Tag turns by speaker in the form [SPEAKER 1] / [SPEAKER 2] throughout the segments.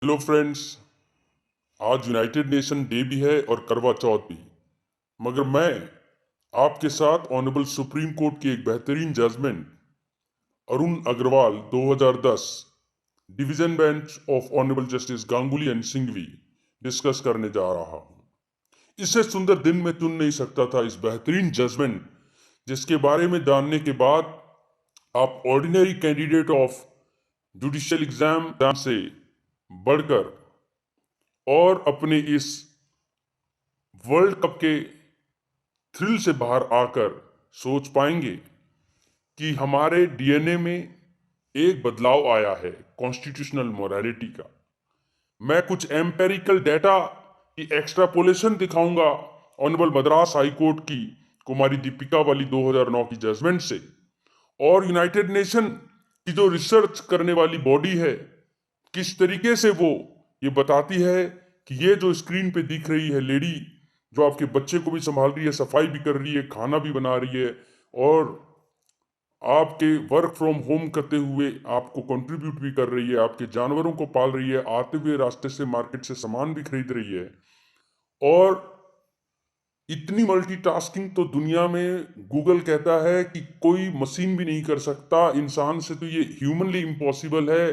[SPEAKER 1] Hello friends. आज United nation day भी है और करवा चौथ भी। मगर मैं आपके साथ ऑनरेबल सुप्रीम कोर्ट की एक बेहतरीन judgment Arun Agarwal 2010 division bench of honourable justice Ganguly and Singhvi discuss करने जा रहा हूं। इससे सुंदर दिन में चुन नहीं सकता था इस बेहतरीन जजमेंट जिसके बारे में जानने के बाद आप ordinary candidate of judicial exam से बढ़कर और अपने इस वर्ल्ड कप के थ्रिल से बाहर आकर सोच पाएंगे कि हमारे डीएनए में एक बदलाव आया है कॉन्स्टिट्यूशनल मोरालिटी का। मैं कुछ एम्पेरिकल डेटा की एक्स्ट्रापोलेशन दिखाऊंगा ऑनरेबल मद्रास हाई कोर्ट की कुमारी दीपिका वाली 2009 की जजमेंट से, और यूनाइटेड नेशन की जो रिसर्च करने वाली बॉडी है किस तरीके से वो ये बताती है कि ये जो स्क्रीन पे दिख रही है लेडी जो आपके बच्चे को भी संभाल रही है, सफाई भी कर रही है, खाना भी बना रही है और आपके वर्क फ्रॉम होम करते हुए आपको कंट्रीब्यूट भी कर रही है, आपके जानवरों को पाल रही है, आते हुए रास्ते से मार्केट से सामान भी खरीद रही है, और इतनी मल्टीटास्किंग तो दुनिया में गूगल कहता है कि कोई मशीन भी नहीं कर सकता। इंसान से तो ये ह्यूमनली इम्पॉसिबल है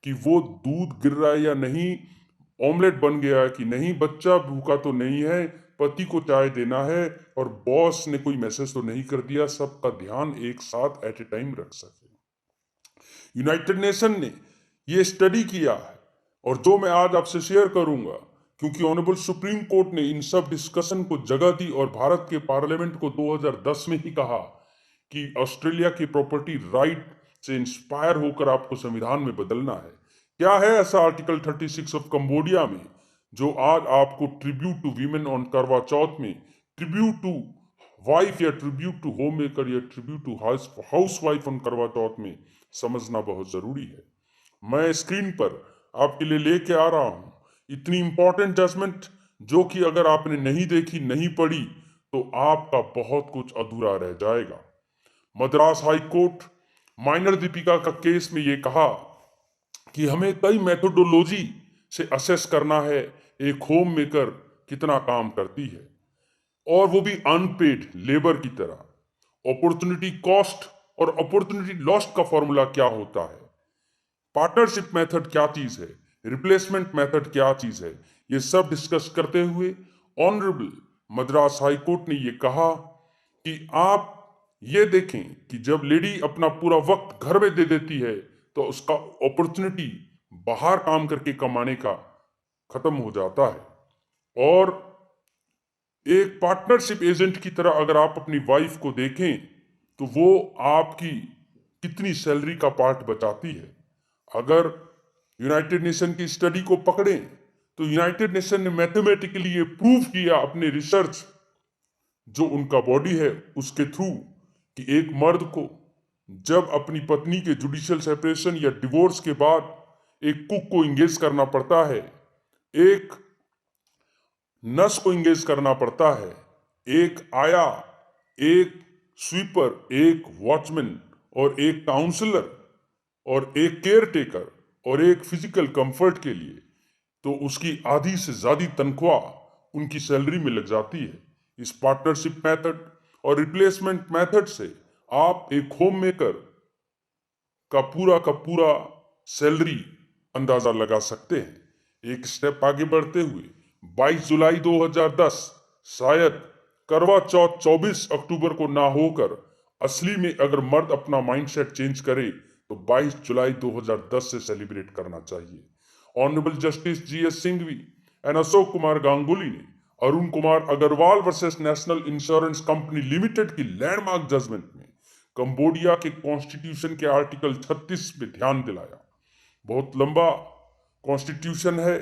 [SPEAKER 1] कि वो दूध गिर रहा है या नहीं, ऑमलेट बन गया है कि नहीं, बच्चा भूखा तो नहीं है, पति को चाय देना है, और बॉस ने कोई मैसेज तो नहीं कर दिया, सबका ध्यान एक साथ एट ए टाइम रख सके। यूनाइटेड नेशन ने ये स्टडी किया है और जो मैं आज आपसे शेयर करूंगा, क्योंकि ऑनरेबल सुप्रीम कोर्ट ने इन सब डिस्कशन को जगह दी और भारत के पार्लियामेंट को 2010 में ही कहा कि ऑस्ट्रेलिया की प्रॉपर्टी राइट से इंस्पायर होकर आपको संविधान में बदलना है। क्या है ऐसा आर्टिकल 36 ऑफ कंबोडिया में जो आज आपको tribute to women on Karva Chauth में, ट्रिब्यूट टू वाइफ या ट्रिब्यूट टू होम मेकर या tribute to housewife on Karva Chauth में समझना बहुत जरूरी है। मैं स्क्रीन पर आपके लिए लेके आ रहा हूं इतनी इंपॉर्टेंट जजमेंट जो कि अगर आपने नहीं देखी, नहीं पढ़ी, तो आपका बहुत कुछ अधूरा रह जाएगा। Madras high court minor Deepika का केस में ये कहा कि हमें कई मेथोडोलॉजी से असेस करना है एक होम मेकर कितना काम करती है, और वो भी अनपेड लेबर की तरह। अपॉर्चुनिटी कॉस्ट और अपॉर्चुनिटी लॉस्ट का फॉर्मूला क्या होता है, पार्टनरशिप मेथड क्या चीज है, रिप्लेसमेंट मेथड क्या चीज है, ये सब डिस्कस करते हुए ऑनरेबल मद्रास हाई कोर्ट ने ये कहा कि आप ये देखें कि जब लेडी अपना पूरा वक्त घर में दे देती है तो उसका अपॉर्चुनिटी बाहर काम करके कमाने का खत्म हो जाता है। और एक पार्टनरशिप एजेंट की तरह अगर आप अपनी वाइफ को देखें तो वो आपकी कितनी सैलरी का पार्ट बचाती है। अगर यूनाइटेड नेशन की स्टडी को पकड़ें तो यूनाइटेड नेशन ने मैथमेटिकली ये प्रूव किया अपने रिसर्च जो उनका बॉडी है उसके थ्रू कि एक मर्द को जब अपनी पत्नी के जुडिशियल सेपरेशन या डिवोर्स के बाद एक कुक को इंगेज करना पड़ता है, एक नर्स को इंगेज करना पड़ता है, एक आया, एक स्वीपर, एक वॉचमैन और एक काउंसलर और एक केयर टेकर और एक फिजिकल कंफर्ट के लिए, तो उसकी आधी से ज्यादा तनख्वाह उनकी सैलरी में लग जाती है। इस पार्टनरशिप मेथड और रिप्लेसमेंट मेथड से आप एक होम मेकर का पूरा सैलरी अंदाजा लगा सकते हैं। एक स्टेप आगे बढ़ते हुए 22 जुलाई 2010 शायद करवा चौथ 24 अक्टूबर को ना होकर असली में अगर मर्द अपना माइंडसेट चेंज करे तो 22 जुलाई 2010 से सेलिब्रेट करना चाहिए। Honourable justice GS Singhvi and Ashok Kumar Ganguly ने Arun Kumar Agrawal versus national insurance company limited की लैंडमार्क जजमेंट में कंबोडिया के कॉन्स्टिट्यूशन के आर्टिकल 36 पे ध्यान दिलाया। बहुत लंबा कॉन्स्टिट्यूशन है,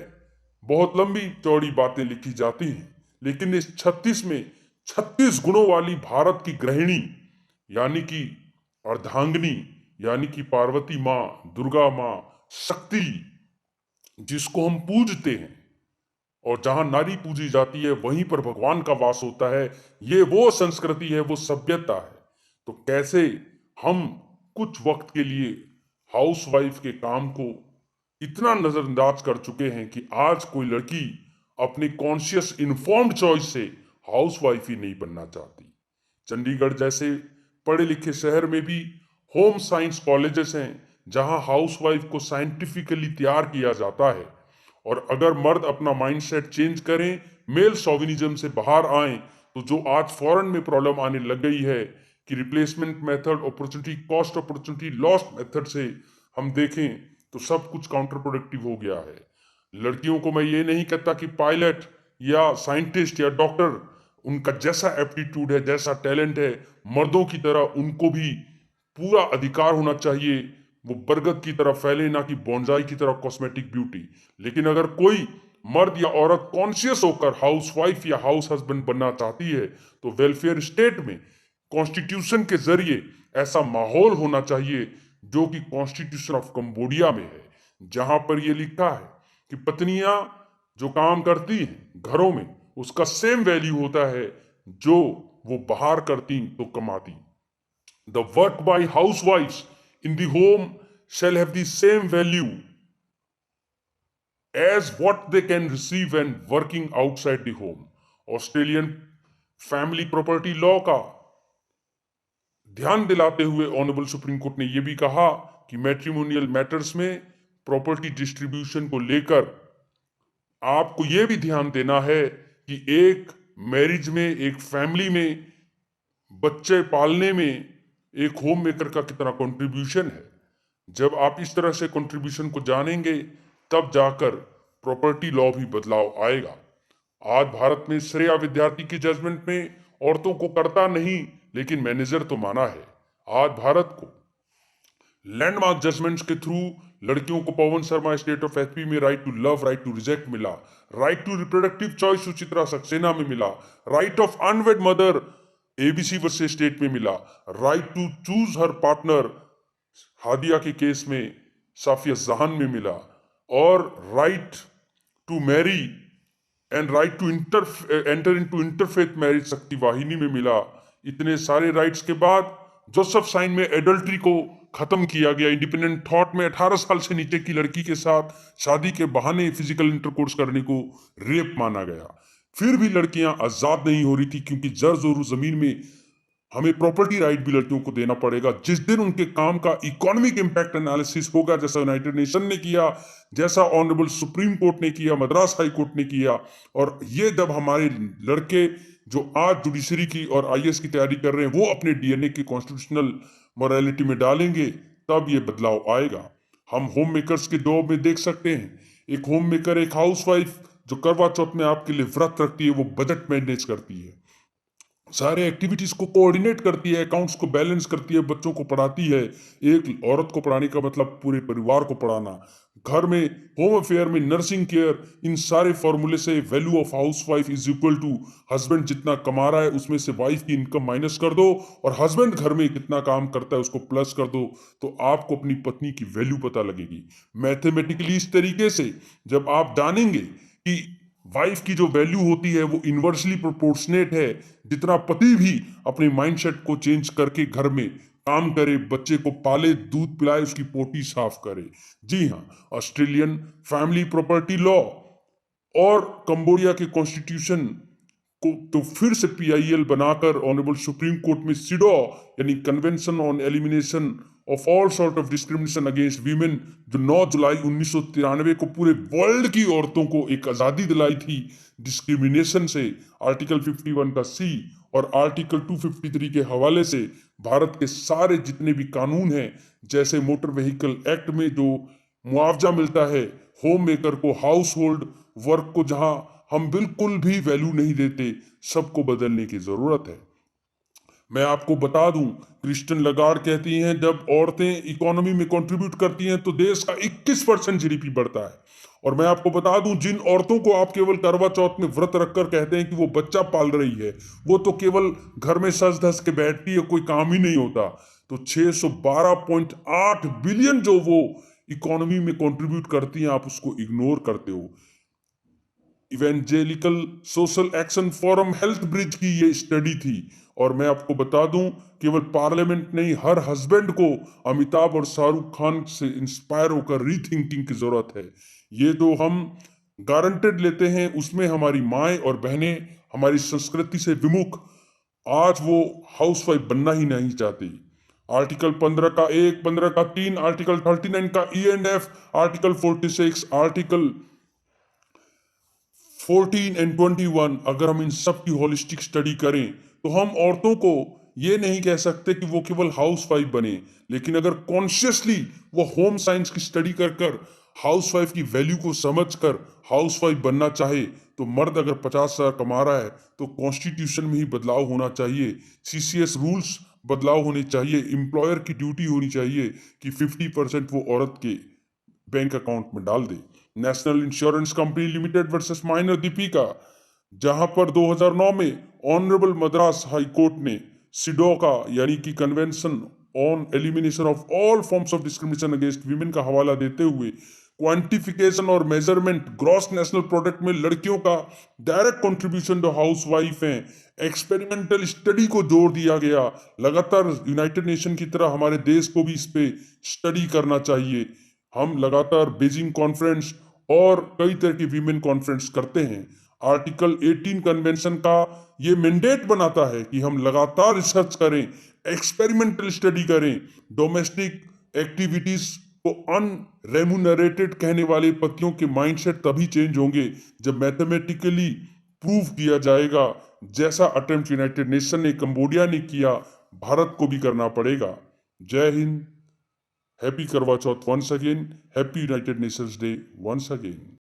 [SPEAKER 1] बहुत लंबी चौड़ी बातें लिखी जाती हैं, लेकिन इस 36 में 36 गुणों वाली भारत की गृहिणी यानी कि अर्धांगिनी यानी कि पार्वती माँ, दुर्गा माँ, शक्ति, जिसको हम पूजते हैं, और जहां नारी पूजी जाती है वहीं पर भगवान का वास होता है। ये वो संस्कृति है, वो सभ्यता है। तो कैसे हम कुछ वक्त के लिए हाउस वाइफ के काम को इतना नजरअंदाज कर चुके हैं कि आज कोई लड़की अपनी कॉन्शियस इन्फॉर्म्ड चॉइस से हाउसवाइफ ही नहीं बनना चाहती। चंडीगढ़ जैसे पढ़े लिखे शहर में भी होम साइंस कॉलेजेस हैं जहां हाउसवाइफ को साइंटिफिकली तैयार किया जाता है। और अगर मर्द अपना माइंडसेट चेंज करें, मेल शोविनिज्म से बाहर आए, तो जो आज फॉरेन में प्रॉब्लम आने लग गई है कि replacement method, opportunity cost, opportunity lost method से हम देखें तो सब कुछ काउंटर प्रोडक्टिव हो गया है। लड़कियों को मैं ये नहीं कहता कि पायलट या साइंटिस्ट या डॉक्टर, उनका जैसा एप्टीट्यूड है, जैसा टैलेंट है, मर्दों की तरह उनको भी पूरा अधिकार होना चाहिए। वो बरगद की तरह फैले, ना कि बोंजाई की तरह कॉस्मेटिक ब्यूटी। लेकिन अगर कोई मर्द या औरत कॉन्शियस होकर हाउसवाइफ या हाउस हस्बैंड बनना चाहती है, तो वेलफेयर स्टेट में कॉन्स्टिट्यूशन के जरिए ऐसा माहौल होना चाहिए जो कि कॉन्स्टिट्यूशन ऑफ कंबोडिया में है, जहां पर यह लिखा है कि पत्नियां जो काम करती हैं घरों में, उसका सेम वैल्यू होता है जो वो बाहर करती तो कमाती। The work by housewives in the home shall have the same value as what they can receive when working outside the home. Australian family property law का ध्यान दिलाते हुए ऑनरेबल सुप्रीम कोर्ट ने यह भी कहा कि मैट्रिमोनियल मैटर्स में प्रॉपर्टी डिस्ट्रीब्यूशन को लेकर आपको यह भी ध्यान देना है कि एक मैरिज में, एक फैमिली में बच्चे पालने में एक होम मेकर का कितना कंट्रीब्यूशन है। जब आप इस तरह से कंट्रीब्यूशन को जानेंगे, तब जाकर प्रॉपर्टी लॉ भी बदलाव आएगा। आज भारत में श्रेया विद्यार्थी की जजमेंट में औरतों को करता नहीं, लेकिन मैनेजर तो माना है। आज भारत को लैंडमार्क जजमेंट्स के थ्रू लड़कियों को Pawan Sharma state of HP में right to love, right to reject मिला, right to reproductive choice Suchitra Saxena में मिला, right of unwed mother ABC versus state में मिला, right to choose her partner Hadiya के केस में साफिया जहान में मिला, और right to marry and right to enter into interfaith marriage Shakti Vahini में मिला। इतने सारे राइट्स के बाद जोसेफ साइन में एडल्ट्री को खत्म किया गया। इंडिपेंडेंट थॉट में 18 साल से नीचे की लड़की के साथ शादी के बहाने फिजिकल इंटरकोर्स करने को रेप माना गया। फिर भी लड़कियां आजाद नहीं हो रही थी, क्योंकि जर जोरू जमीन में हमें प्रॉपर्टी राइट भी लड़कियों को देना पड़ेगा। जिस दिन उनके काम का इकोनॉमिक इंपैक्ट एनालिसिस होगा, जैसा यूनाइटेड नेशन ने किया, जैसा ऑनरेबल सुप्रीम कोर्ट ने किया, मद्रास हाई कोर्ट ने किया, और ये जब हमारे लड़के जो आज जुडिशरी की और आईएएस की तैयारी कर रहे हैं वो अपने डीएनए की कॉन्स्टिट्यूशनल मोरालिटी में डालेंगे, तब ये बदलाव आएगा। हम होम मेकर्स के दौर में देख सकते हैं, एक होम मेकर, एक हाउसवाइफ जो करवा चौथ में आपके लिए व्रत रखती है, वो बजट मैनेज करती है, सारे एक्टिविटीज को कोऑर्डिनेट करती है, अकाउंट्स को बैलेंस करती है, बच्चों को पढ़ाती है। एक औरत को पढ़ाने का मतलब पूरे परिवार को पढ़ाना। घर में, होम अफेयर में, नर्सिंग केयर, इन सारे फॉर्मूले से value of housewife is equal to husband जितना कमा रहा है उसमें से वाइफ की इनकम माइनस कर दो, और हस्बैंड घर में कितना काम करता है उसको प्लस कर दो, तो आपको अपनी पत्नी की वैल्यू पता लगेगी। मैथमेटिकली इस तरीके से जब आप जानेंगे कि वाइफ की जो वैल्यू होती है वो इनवर्सली प्रोपोर्शनेट है, जितना पति भी अपने माइंडसेट को चेंज करके घर में काम करे, बच्चे को पाले, दूध पिलाए, उसकी पोटी साफ करे। जी हाँ, ऑस्ट्रेलियन फैमिली प्रॉपर्टी लॉ और कंबोडिया के कॉन्स्टिट्यूशन को तो फिर से पीआईएल बनाकर ऑनरेबल सुप्रीम कोर्ट में सिडो यानी convention on elimination of all sort of discrimination against women, जो 9 जुलाई 1993 को पूरे वर्ल्ड की औरतों को एक आज़ादी दिलाई थी डिस्क्रिमिनेशन से, आर्टिकल 51 का सी और आर्टिकल 253 के हवाले से भारत के सारे जितने भी कानून हैं, जैसे मोटर व्हीकल एक्ट में जो मुआवजा मिलता है होम मेकर को, हाउस होल्ड वर्क को जहां हम बिल्कुल भी वैल्यू नहीं देते, सबको बदलने की जरूरत है। मैं आपको बता दूं, क्रिस्टन लगार्ड कहती हैं जब औरतें इकोनॉमी में कंट्रीब्यूट करती हैं तो देश का 21% जीडीपी बढ़ता है। और मैं आपको बता दूं, जिन औरतों को आप केवल करवा चौथ में व्रत रखकर कहते हैं कि वो बच्चा पाल रही है, वो तो केवल घर में सज धस के बैठती है, कोई काम ही नहीं होता। तो 612.8 बिलियन जो वो इकोनॉमी में कंट्रीब्यूट करती हैं, आप उसको इग्नोर करते हो। Evangelical social action forum health bridge की ये स्टडी थी। और मैं आपको बता दूं, केवल पार्लियामेंट नहीं, हर हस्बैंड को अमिताभ और शाहरुख खान से इंस्पायर होकर रीथिंकिंग की जरूरत है। ये जो हम गारंटेड लेते हैं उसमें हमारी माएँ और बहनें हमारी संस्कृति से विमुख आज वो हाउसवाइफ बनना ही नहीं चाहती। आर्टिकल 15 का 1, 15 का 3, आर्टिकल 39 का E&F, आर्टिकल 46, आर्टिकल 14 और 21, अगर हम इन सब की होलिस्टिक स्टडी करें तो हम औरतों को ये नहीं कह सकते कि वो केवल हाउसवाइफ बने, लेकिन अगर कॉन्शियसली वो होम साइंस की स्टडी कर कर हाउसवाइफ की वैल्यू को समझकर हाउसवाइफ बनना चाहे, तो मर्द अगर 50,000 कमा रहा है तो कॉन्स्टिट्यूशन में ही बदलाव होना चाहिए, CCS रूल्स बदलाव होने चाहिए, एम्प्लॉयर की ड्यूटी होनी चाहिए कि 50% वो औरत के बैंक अकाउंट में डाल दे। National insurance company limited versus minor Deepika, जहां पर 2009 में ऑनरेबल मद्रास हाई कोर्ट ने सिडोका यानी कि convention on elimination of all forms of discrimination against women का हवाला देते हुए क्वांटिफिकेशन और मेजरमेंट ग्रॉस नेशनल प्रोडक्ट में लड़कियों का डायरेक्ट कंट्रीब्यूशन जो हाउस वाइफ हैं, एक्सपेरिमेंटल स्टडी को जोर दिया गया। लगातार यूनाइटेड नेशन की तरह हमारे देश को भी इस पे स्टडी करना चाहिए। हम लगातार बीजिंग कॉन्फ्रेंस और कई तरह की वीमेन कॉन्फ्रेंस करते हैं। आर्टिकल 18 कन्वेंशन का ये मैंडेट बनाता है कि हम लगातार रिसर्च करें, एक्सपेरिमेंटल स्टडी करें। डोमेस्टिक एक्टिविटीज को अनरेम्यूनरेटेड कहने वाले पतियों के माइंडसेट तभी चेंज होंगे जब मैथमेटिकली प्रूव किया जाएगा। जैसा अटेम्प्ट यूनाइटेड नेशन ने, कंबोडिया ने किया, भारत को भी करना पड़ेगा। जय Hind. Happy Karva Chauth once again. Happy United Nations day once again.